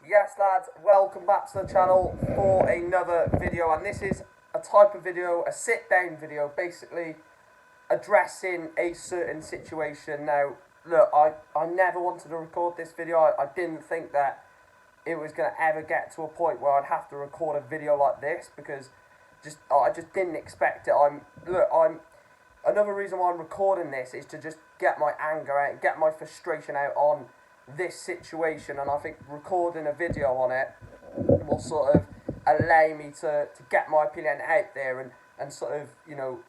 Yes lads, welcome back to the channel for another video, and this is a type of video, a sit down video, basically addressing a certain situation. Now look, I never wanted to record this video. I didn't think that it was going to ever get to a point where I'd have to record a video like this, because I just didn't expect it. Another reason why I'm recording this is to just get my anger out, get my frustration out on this situation, and I think recording a video on it will sort of allow me to get my opinion out there and sort of, you know,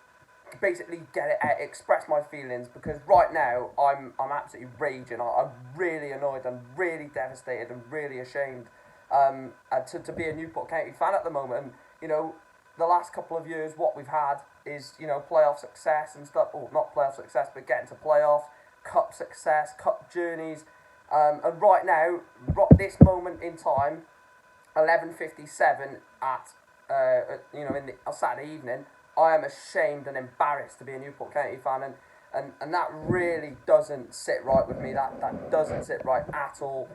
basically get it out, express my feelings, because right now I'm absolutely raging. I'm really annoyed and really devastated and really ashamed to be a Newport County fan at the moment. And, you know, the last couple of years what we've had is, you know, playoff success and stuff, or not playoff success, but getting to playoffs, cup success, cup journeys. And right now, this moment in time, 11:57 at in the Saturday evening, I am ashamed and embarrassed to be a Newport County fan, and that really doesn't sit right with me. That doesn't sit right at all.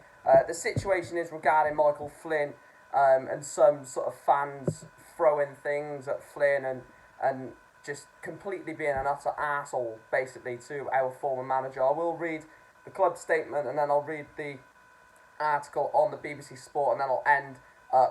The situation is regarding Michael Flynn and some sort of fans throwing things at Flynn and just completely being an utter arsehole, basically, to our former manager. I will read the club statement, and then I'll read the article on the BBC Sport, and then I'll end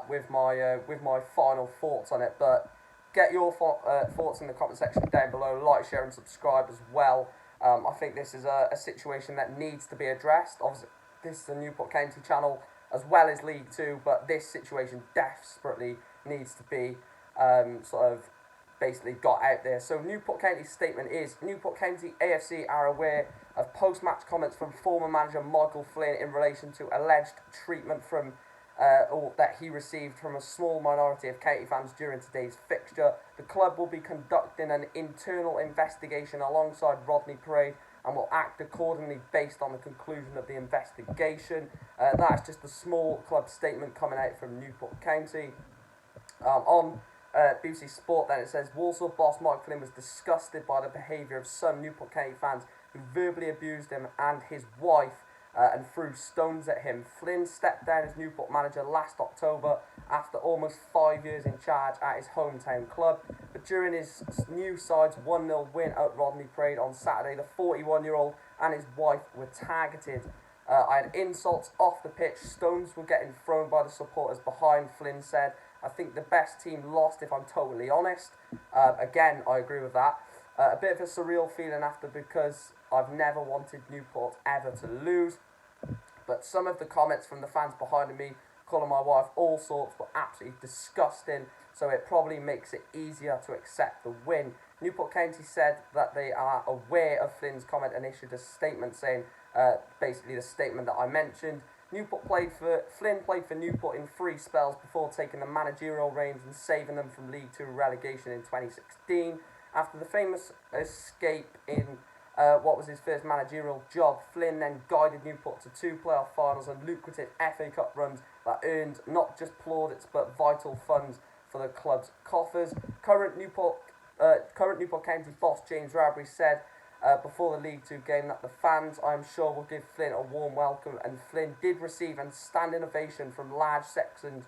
with my final thoughts on it. But get your thoughts in the comment section down below. Like, share, and subscribe as well. I think this is a situation that needs to be addressed. Obviously, this is a Newport County channel as well as League Two, but this situation desperately needs to be sort of basically got out there. So Newport County's statement is: Newport County AFC are aware of post-match comments from former manager Michael Flynn in relation to alleged treatment from or that he received from a small minority of county fans during today's fixture. The club will be conducting an internal investigation alongside Rodney Parade and will act accordingly based on the conclusion of the investigation. That's just a small club statement coming out from Newport County. On BBC Sport, then, it says Walsall boss Mike Flynn was disgusted by the behaviour of some Newport County fans who verbally abused him and his wife and threw stones at him. Flynn stepped down as Newport manager last October after almost 5 years in charge at his hometown club. But during his new side's 1-0 win at Rodney Parade on Saturday, the 41-year-old and his wife were targeted. I had insults off the pitch. Stones were getting thrown by the supporters behind, Flynn said. I think the best team lost, if I'm totally honest. Again, I agree with that. A bit of a surreal feeling after, because I've never wanted Newport ever to lose. But some of the comments from the fans behind me, calling my wife all sorts, were absolutely disgusting. So it probably makes it easier to accept the win. Newport County said that they are aware of Flynn's comment and issued a statement saying, basically the statement that I mentioned. Flynn played for Newport in 3 spells before taking the managerial reins and saving them from League Two relegation in 2016. After the famous escape in what was his first managerial job, Flynn then guided Newport to 2 playoff finals and lucrative FA Cup runs that earned not just plaudits but vital funds for the club's coffers. Current Newport County boss James Rabry said before the League Two game that the fans, I am sure, will give Flynn a warm welcome, and Flynn did receive a standing ovation from large sections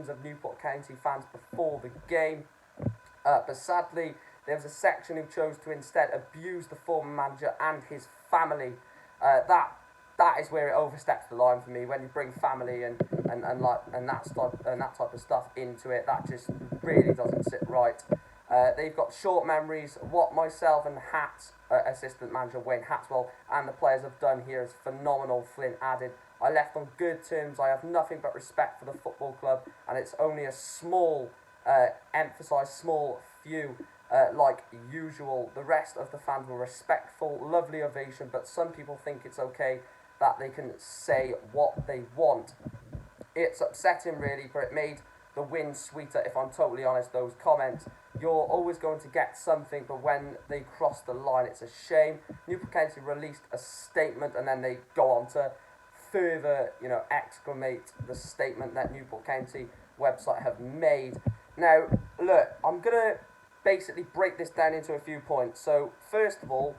of Newport County fans before the game. But sadly, there was a section who chose to instead abuse the former manager and his family. That is where it oversteps the line for me, when you bring family and that type of stuff into it. That just really doesn't sit right. They've got short memories. What myself and Hats, assistant manager Wayne Hatswell, and the players have done here is phenomenal, Flynn added. I left on good terms. I have nothing but respect for the football club, and it's only a small, small few, like usual. The rest of the fans were respectful, lovely ovation, but some people think it's okay that they can say what they want. It's upsetting, really, but it made the win sweeter, if I'm totally honest, those comments. You're always going to get something, but when they cross the line, it's a shame. Newport County released a statement, and then they go on to further, you know, exclamate the statement that Newport County website have made. Now, look, I'm going to basically break this down into a few points. So, first of all,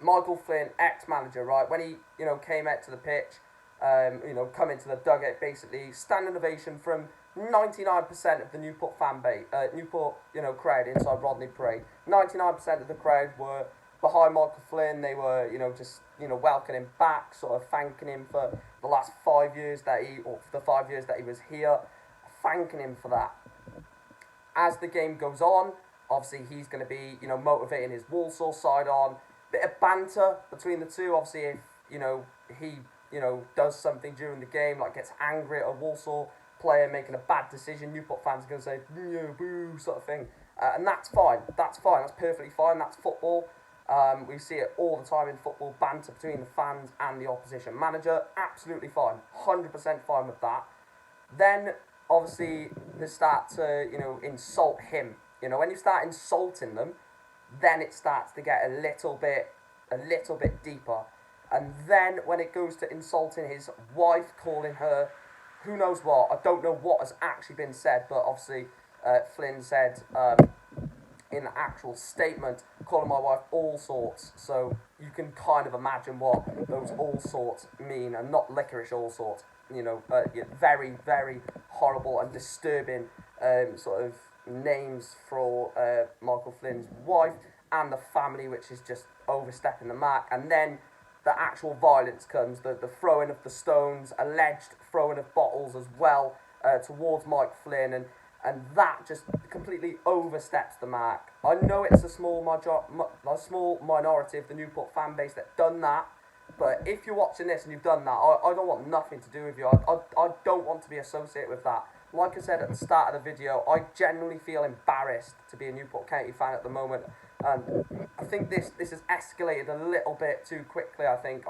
Michael Flynn, ex-manager, right, when he, you know, came out to the pitch, you know, come into the dugout, basically standing ovation from 99% of the Newport fan base, Newport, you know, crowd inside Rodney Parade. 99% of the crowd were behind Michael Flynn. They were, you know, just, you know, welcoming him back, sort of thanking him for the last 5 years that or for the 5 years that he was here, thanking him for that. As the game goes on, obviously he's going to be, you know, motivating his Walsall side on. Bit of banter between the two. Obviously, if, you know, he, you know, does something during the game, like gets angry at a Walsall player making a bad decision, Newport fans are going to say, yeah, boo, sort of thing. And that's fine. That's fine. That's perfectly fine. That's football. We see it all the time in football, banter between the fans and the opposition manager. Absolutely fine. 100% fine with that. Then, obviously, they start to, you know, insult him. You know, when you start insulting them, then it starts to get a little bit deeper. And then when it goes to insulting his wife, calling her who knows what, I don't know what has actually been said, but obviously Flynn said in the actual statement, calling my wife all sorts. So you can kind of imagine what those all sorts mean, and not licorice all sorts. You know, very, very horrible and disturbing sort of names for Michael Flynn's wife and the family, which is just overstepping the mark. And then the actual violence comes, the throwing of the stones, alleged throwing of bottles as well towards Mike Flynn, and that just completely oversteps the mark. I know it's a small minority of the Newport fan base that done that, but if you're watching this and you've done that, I don't want nothing to do with you. I don't want to be associated with that. Like I said at the start of the video, I genuinely feel embarrassed to be a Newport County fan at the moment. And I think this has escalated a little bit too quickly. I think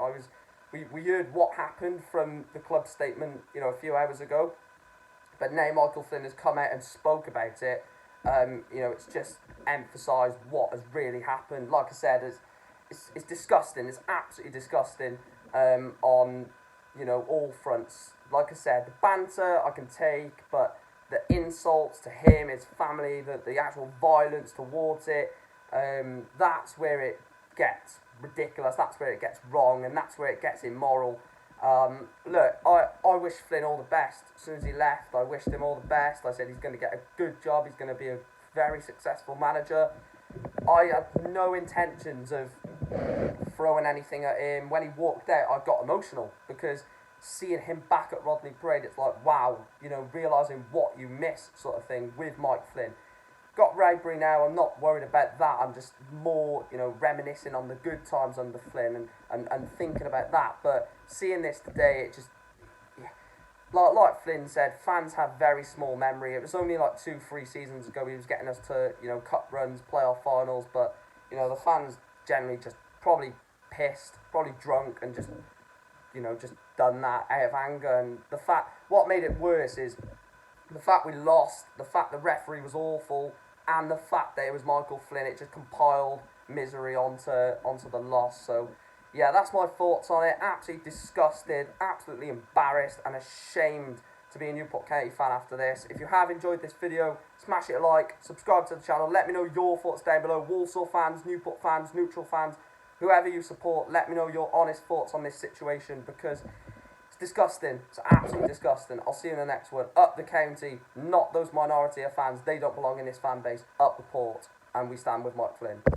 we heard what happened from the club statement, you know, a few hours ago. But now Michael Flynn has come out and spoke about it. You know, it's just emphasised what has really happened. Like I said, it's disgusting. It's absolutely disgusting on, you know, all fronts. Like I said, the banter I can take, but the insults to him, his family, the actual violence towards it, that's where it gets ridiculous. That's where it gets wrong, and that's where it gets immoral. Look, I wish Flynn all the best. As soon as he left, I wished him all the best. I said he's going to get a good job. He's going to be a very successful manager. I had no intentions of throwing anything at him. When he walked out, I got emotional because seeing him back at Rodney Parade, it's like, wow, you know, realising what you missed sort of thing with Mike Flynn. Got Raybury now, I'm not worried about that. I'm just more, you know, reminiscing on the good times under Flynn and thinking about that. But seeing this today, it just, like Flynn said, fans have very small memory. It was only like 2-3 seasons ago he was getting us to, you know, cup runs, playoff finals. But, you know, the fans generally just probably pissed, probably drunk, and just, you know, just done that out of anger. And what made it worse is the fact we lost, the fact the referee was awful, and the fact that it was Michael Flynn. It just compiled misery onto the loss. So, yeah, that's my thoughts on it. Absolutely disgusted, absolutely embarrassed, and ashamed to be a Newport County fan after this. If you have enjoyed this video, smash it a like, subscribe to the channel, let me know your thoughts down below. Walsall fans, Newport fans, neutral fans, whoever you support, let me know your honest thoughts on this situation, because it's disgusting. It's absolutely disgusting. I'll see you in the next one. Up the county, not those minority of fans. They don't belong in this fan base. Up the port. And we stand with Mike Flynn.